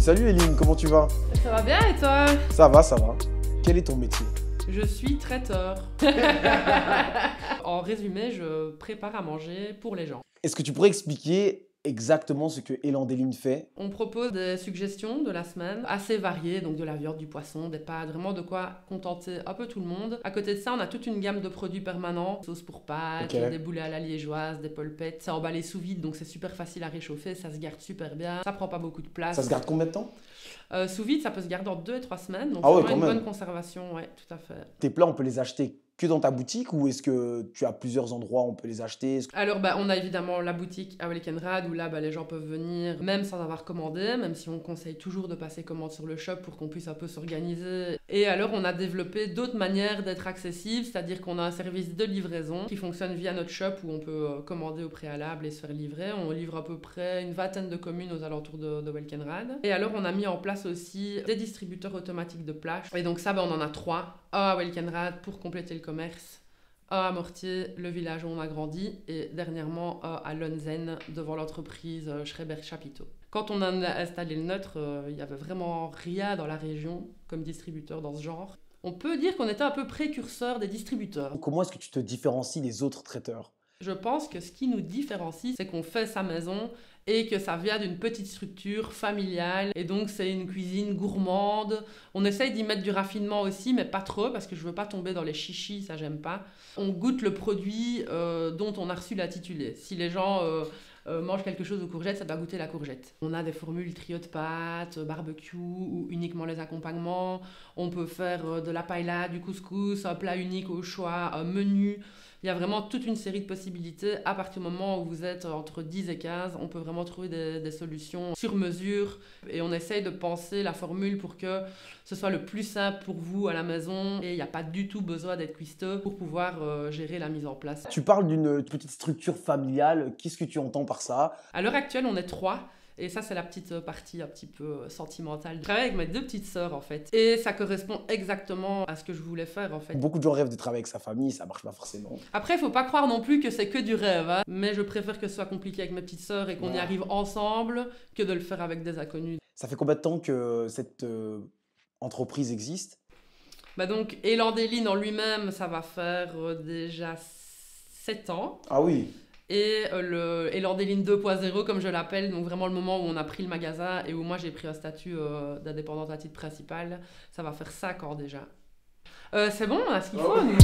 Salut Eline, comment tu vas? Ça va bien et toi? Ça va, ça va. Quel est ton métier? Je suis traiteur. En résumé, je prépare à manger pour les gens. Est-ce que tu pourrais expliquer exactement ce que Elandéline fait? On propose des suggestions de la semaine assez variées, donc de la viande, du poisson, des pâtes, vraiment de quoi contenter un peu tout le monde. À côté de ça, on a toute une gamme de produits permanents, sauce pour pâtes, Ok. des boulets à la liégeoise, des polpettes. C'est emballé sous vide, donc c'est super facile à réchauffer, ça se garde super bien, ça prend pas beaucoup de place. Ça se garde combien de temps? Sous vide, ça peut se garder en 2 et 3 semaines, donc Ah ouais, vraiment quand une même. bonne conservation, ouais, tout à fait. Tes plats, on peut les acheter que dans ta boutique ou est-ce que tu as plusieurs endroits où on peut les acheter? Alors, on a évidemment la boutique à Welkenrad où là, les gens peuvent venir même sans avoir commandé, même si on conseille toujours de passer commande sur le shop pour qu'on puisse un peu s'organiser. Et alors, on a développé d'autres manières d'être accessible, c'est-à-dire qu'on a un service de livraison qui fonctionne via notre shop où on peut commander au préalable et se faire livrer. On livre à peu près une vingtaine de communes aux alentours de Welkenrad. Et alors, on a mis en place aussi des distributeurs automatiques de plage. Et donc ça, on en a 3. Un à Welkenrad pour compléter le commerce, un à Mortier, le village où on a grandi, et dernièrement un à Lonzen, devant l'entreprise Schreiber-Chapiteau. Quand on a installé le nôtre, il n'y avait vraiment rien dans la région comme distributeur dans ce genre. On peut dire qu'on était un peu précurseur des distributeurs. Comment est-ce que tu te différencies des autres traiteurs? Je pense que ce qui nous différencie, c'est qu'on fait sa maison et que ça vient d'une petite structure familiale. Et donc, c'est une cuisine gourmande. On essaye d'y mettre du raffinement aussi, mais pas trop, parce que je veux pas tomber dans les chichis, ça j'aime pas. On goûte le produit dont on a reçu l'intitulé. Si les gens mangent quelque chose aux courgettes, ça doit goûter la courgette. On a des formules trio de pâtes, barbecue ou uniquement les accompagnements. On peut faire de la paella, du couscous, un plat unique au choix, un menu. Il y a vraiment toute une série de possibilités. À partir du moment où vous êtes entre 10 et 15, on peut vraiment trouver des solutions sur mesure. Et on essaye de penser la formule pour que ce soit le plus simple pour vous à la maison. Et il n'y a pas du tout besoin d'être cuistot pour pouvoir gérer la mise en place. Tu parles d'une petite structure familiale. Qu'est-ce que tu entends par ça? À l'heure actuelle, on est 3. Et ça, c'est la petite partie un petit peu sentimentale. Je travaille avec mes 2 petites sœurs, en fait. Et ça correspond exactement à ce que je voulais faire, en fait. Beaucoup de gens rêvent de travailler avec sa famille, ça marche pas forcément. Après, il faut pas croire non plus que c'est que du rêve. Hein. Mais je préfère que ce soit compliqué avec mes petites sœurs et qu'on y arrive ensemble que de le faire avec des inconnus. Ça fait combien de temps que cette entreprise existe? Donc, Elandéline en lui-même, ça va faire déjà 7 ans. Ah oui. Et le Elandéline 2.0, comme je l'appelle, donc vraiment le moment où on a pris le magasin et où moi j'ai pris un statut d'indépendante à titre principal, ça va faire 5 ans déjà. C'est bon, on a ce qu'il faut, nous.